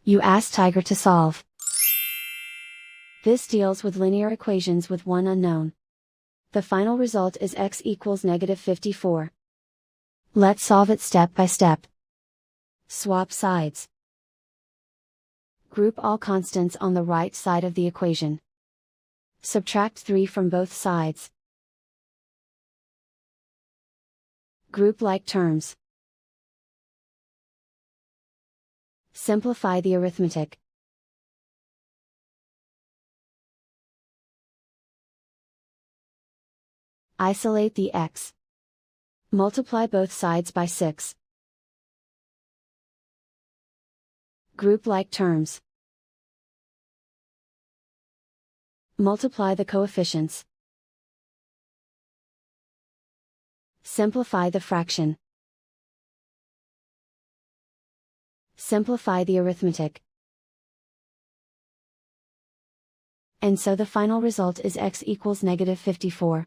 You ask Tiger to solve. This deals with linear equations with one unknown. The final result is x equals -54. Let's solve it step by step. Swap sides. Group all constants on the right side of the equation. Subtract 3 from both sides. Group like terms. Simplify the arithmetic. Isolate the x. Multiply both sides by 6. Group like terms. Multiply the coefficients. Simplify the fraction. Simplify the arithmetic. And so the final result is x equals -54.